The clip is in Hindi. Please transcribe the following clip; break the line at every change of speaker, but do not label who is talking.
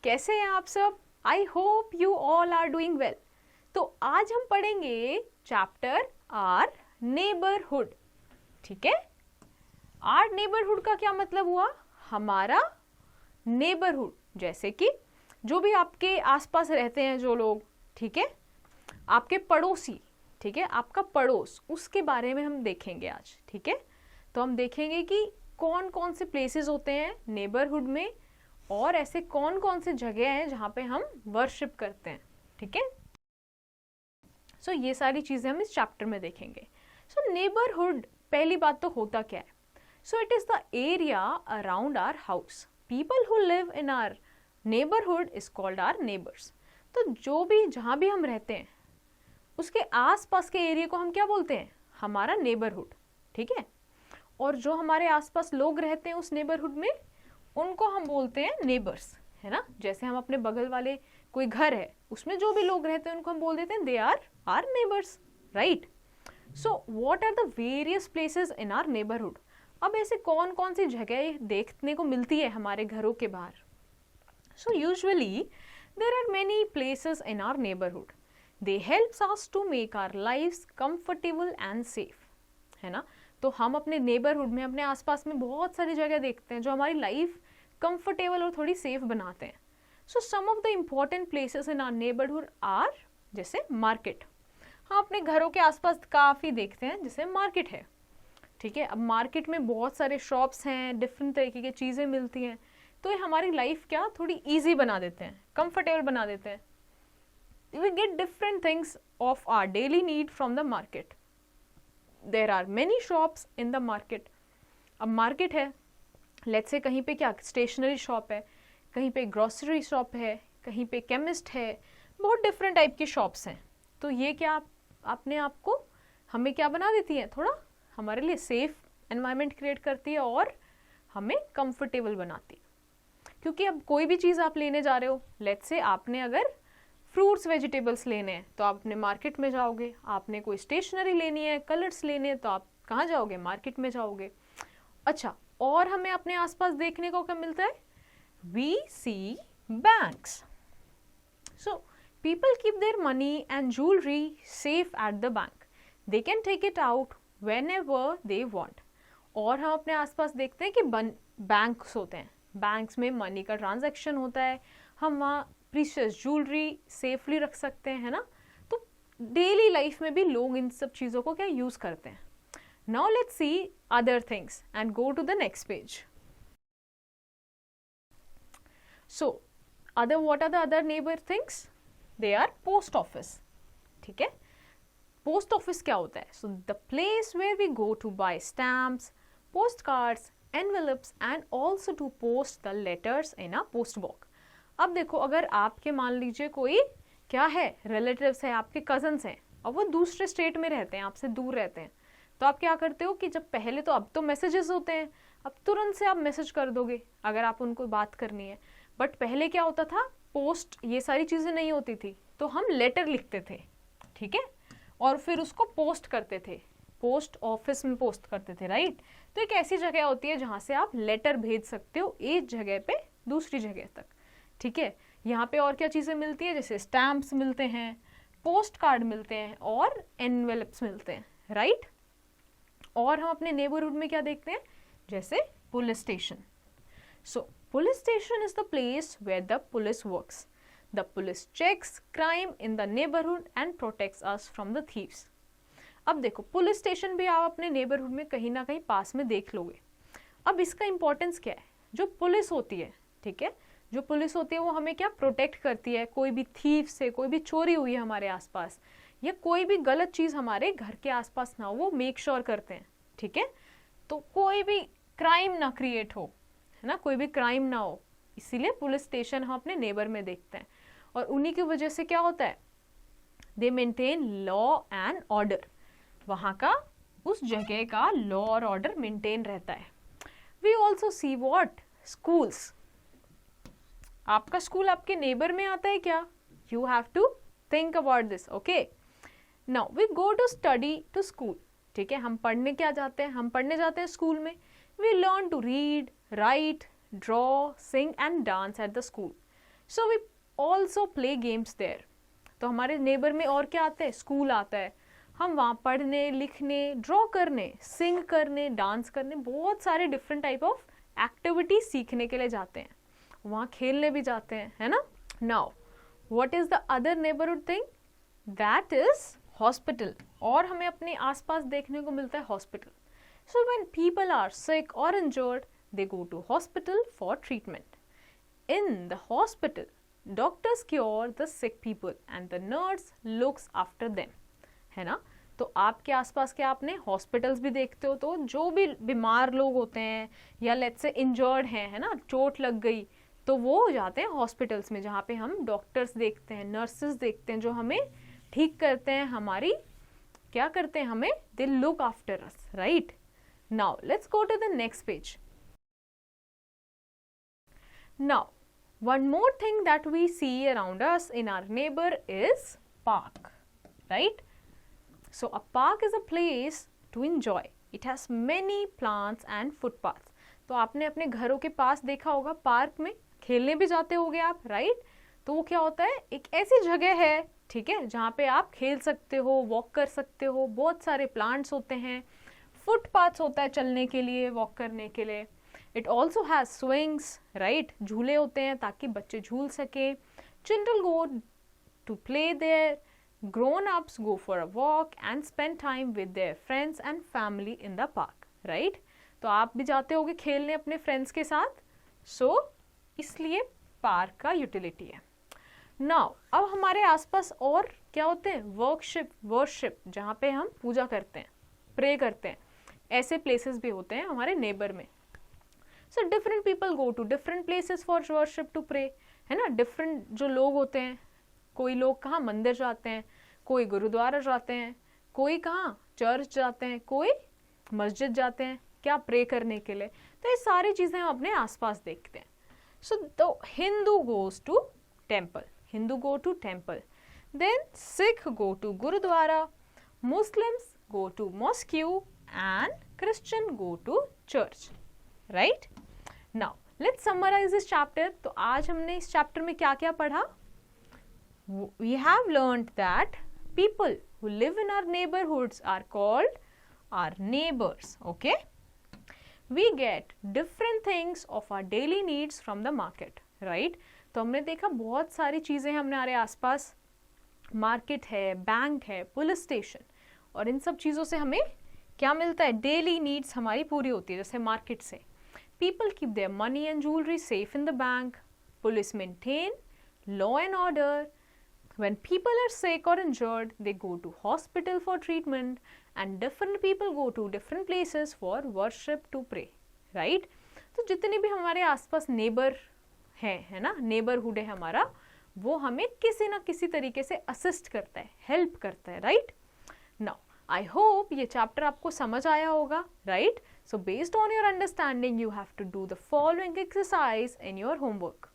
कैसे हैं आप सब? I hope you all are doing well. तो आज हम पढ़ेंगे चैप्टर आर नेबरहुड। ठीक है, आर नेबरहुड का क्या मतलब हुआ? हमारा नेबरहुड, जैसे कि जो भी आपके आसपास रहते हैं जो लोग, ठीक है, आपके पड़ोसी, ठीक है, आपका पड़ोस, उसके बारे में हम देखेंगे आज। ठीक है, तो हम देखेंगे कि कौन कौन से प्लेसेस होते हैं नेबरहुड में और ऐसे कौन कौन से जगह हैं जहाँ पे हम वर्शिप करते हैं। ठीक है, सो ये सारी चीज़ें हम इस चैप्टर में देखेंगे। सो नेबरहुड, पहली बात तो होता क्या है? So it is the area around our house. People who live in our neighbourhood is called our neighbours. तो जो भी, जहाँ भी हम रहते हैं उसके आसपास के एरिया को हम क्या बोलते हैं? हमारा नेबरहुड। ठीक है, और जो हमारे आसपास लोग रहते हैं उस नेबरहुड में, उनको हम बोलते हैं नेबर्स, है ना। जैसे हम अपने बगल वाले कोई घर है उसमें जो भी लोग रहते हैं उनको हम बोल देते हैं they are our neighbours, right. So what are the various places in our neighbourhood? अब ऐसे कौन कौन सी जगह देखने को मिलती है हमारे घरों के बाहर? So usually there are many places in our neighbourhood. They helps us to make our lives comfortable and safe, है ना। तो हम अपने नेबरहुड में, अपने आसपास में बहुत सारी जगह देखते हैं जो हमारी लाइफ कंफर्टेबल और थोड़ी सेफ बनाते हैं। So some of the important places in our neighbourhood are, जैसे मार्केट। हम अपने घरों के आसपास काफ़ी देखते हैं, जैसे मार्केट है। ठीक है, अब मार्केट में बहुत सारे शॉप्स हैं, डिफरेंट तरीके की चीज़ें मिलती हैं, तो ये हमारी लाइफ क्या थोड़ी ईजी बना देते हैं, कंफर्टेबल बना देते हैं। We get different things of our daily need from the market. There are many shops in the market. अब मार्केट है, लेट्स से कहीं पे क्या स्टेशनरी शॉप है, कहीं पे ग्रोसरी शॉप है, कहीं पे केमिस्ट है, बहुत डिफरेंट टाइप की शॉप्स हैं। तो ये क्या अपने आप को हमें क्या बना देती है, थोड़ा हमारे लिए सेफ एनवायरनमेंट क्रिएट करती है और हमें कंफर्टेबल बनाती है। क्योंकि अब कोई भी चीज़ आप लेने जा रहे हो, लेट्स से आपने अगर फ्रूट्स वेजिटेबल्स लेने हैं तो आप अपने मार्केट में जाओगे, आपने कोई स्टेशनरी लेनी है, कलर्स लेने हैं तो आप कहाँ जाओगे? मार्केट में जाओगे। अच्छा, और हमें अपने आसपास देखने को क्या मिलता है? We see banks. So people keep their money and jewellery safe at the bank. They can take it out whenever they want. और हम अपने आसपास देखते हैं कि बैंक्स होते हैं, बैंक्स में मनी का ट्रांजैक्शन होता है, हम वहाँ प्रीशियस ज्वेलरी सेफली रख सकते हैं, है ना। तो डेली लाइफ में भी लोग इन सब चीज़ों को क्या यूज़ करते हैं। Now let's see other things and go to the next page. So, what are the other neighbor things? They are post office. ठीक है, post office क्या होता है? So, the place where we go to buy stamps, postcards, envelopes and also to post the letters in a post box. अब देखो, अगर आपके मान लीजिए कोई क्या है, रिलेटिव्स है, आपके कजन्स हैं और वो दूसरे स्टेट में रहते हैं, आपसे दूर रहते हैं, तो आप क्या करते हो कि जब पहले तो, अब तो मैसेजेस होते हैं, अब तुरंत से आप मैसेज कर दोगे अगर आप उनको बात करनी है। बट पहले क्या होता था, पोस्ट, ये सारी चीज़ें नहीं होती थी, तो हम लेटर लिखते थे, ठीक है, और फिर उसको पोस्ट करते थे, पोस्ट ऑफिस में पोस्ट करते थे, राइट। तो एक ऐसी जगह होती है जहाँ से आप लेटर भेज सकते हो एक जगह पे दूसरी जगह तक। ठीक है, यहाँ पे और क्या चीज़ें मिलती है? जैसे स्टैम्प्स मिलते हैं, पोस्ट कार्ड मिलते हैं और एनवेलप्स मिलते हैं, राइट। और हम अपने नेबरहुड में क्या देखते हैं? जैसे police station. So police station is the place where the police works. The police checks crime in the neighbourhood and protects us from the thieves. अब देखो, पुलिस स्टेशन भी आप अपने नेबरहुड में कहीं ना कहीं पास में देख लोगे। अब इसका इंपॉर्टेंस क्या है? जो पुलिस होती है, ठीक है, जो पुलिस होती है वो हमें क्या प्रोटेक्ट करती है, कोई भी थीफ से, कोई भी चोरी हुई है हमारे आसपास या कोई भी गलत चीज़ हमारे घर के आसपास ना हो, वो मेक श्योर करते हैं, ठीक है। तो कोई भी क्राइम ना क्रिएट हो, है ना, कोई भी क्राइम ना हो, इसीलिए पुलिस स्टेशन हम अपने नेबर में देखते हैं। और उन्हीं की वजह से क्या होता है? दे मेंटेन लॉ एंड ऑर्डर। वहाँ का, उस जगह का लॉ और ऑर्डर मेंटेन रहता है। We also see what schools. आपका स्कूल आपके नेबर में आता है क्या? You have to think about this, okay. Now we go to study to school, ठीक है, हम पढ़ने क्या जाते हैं? हम पढ़ने जाते हैं स्कूल में। We learn to read, write, draw, sing and dance at the school. So we also play games there. तो हमारे नेबर में और क्या आता है, स्कूल आता है, हम वहाँ पढ़ने, लिखने, ड्रॉ करने, सिंग करने, डांस करने, बहुत सारे डिफरेंट टाइप ऑफ एक्टिविटी सीखने के लिए जाते हैं, वहाँ खेलने भी जाते हैं, है ना। Now what is the other neighbourhood thing, that is hospital. और हमें अपने आसपास देखने को मिलता है hospital. So when people are sick और injured they go to hospital for treatment. In the hospital doctors cure the sick people and the nurse looks after them, है ना। तो आपके आसपास क्या आपने हॉस्पिटल्स भी देखते हो, तो जो भी बीमार लोग होते हैं या लेट्स से इंजर्ड हैं, है ना, चोट लग गई, तो वो जाते हैं हॉस्पिटल्स में, जहाँ पे हम डॉक्टर्स देखते हैं, नर्सेस देखते हैं, जो हमें ठीक करते हैं, हमारी क्या करते हैं, हमें they look after us, right. Now let's go to the next page. Now one more thing that we see around us in our neighbor is park, right? So a park is a place to enjoy. It has many plants and footpaths. तो आपने अपने घरों के पास देखा होगा पार्क में खेलने भी जाते होगे आप, राइट। तो वो क्या होता है, एक ऐसी जगह है, ठीक है, जहाँ पे आप खेल सकते हो, वॉक कर सकते हो, बहुत सारे प्लांट्स होते हैं, फुटपाथ्स होता है चलने के लिए, वॉक करने के लिए। It also has swings, right? झूले होते हैं ताकि बच्चे झूल सके। Children go to play there. Grown-ups go for a walk and spend time with their friends and family in the park, right? तो आप भी जाते होगे खेलने अपने फ्रेंड्स के साथ, so इसलिए पार्क का यूटिलिटी है। Now, अब हमारे आसपास और क्या होते हैं, वर्शिप, जहाँ पे हम पूजा करते हैं, प्रे करते हैं, ऐसे प्लेसेस भी होते हैं हमारे नेबर में। So different people go to different places for worship to pray, है ना। डिफरेंट जो लोग होते हैं, कोई लोग कहाँ मंदिर जाते हैं, कोई गुरुद्वारा जाते हैं, कोई कहाँ चर्च जाते हैं, कोई मस्जिद जाते हैं, क्या प्रे करने के लिए। तो ये सारी चीज़ें हम अपने आसपास देखते हैं। So the Hindu goes to temple, Hindu go to temple, then Sikh go to gurdwara, Muslims go to mosque and Christian go to church, right. Now let's summarise this chapter. तो आज हमने इस चैप्टर में क्या क्या पढ़ा। We have learned that people who live in our neighbourhoods are called our neighbours, okay. We get different things of our daily needs from the market, right. तो हमने देखा बहुत सारी चीज़ें हमारे आसपास, मार्केट है, बैंक है, पुलिस स्टेशन, और इन सब चीज़ों से हमें क्या मिलता है, डेली नीड्स हमारी पूरी होती है, जैसे मार्केट से। People keep their money and jewelry safe in the bank. Police maintain law and order. When people are sick or injured, they go to hospital for treatment, and different people go to different places for worship to pray, right? तो जितने भी हमारे आसपास नेबर हैं, है ना, नेबरहुड है हमारा, वो हमें किसी ना किसी तरीके से असिस्ट करता है, हेल्प करता है, राइट। नाउ आई होप ये चैप्टर आपको समझ आया होगा, right. So based on your understanding, you have to do the following exercise in your homework.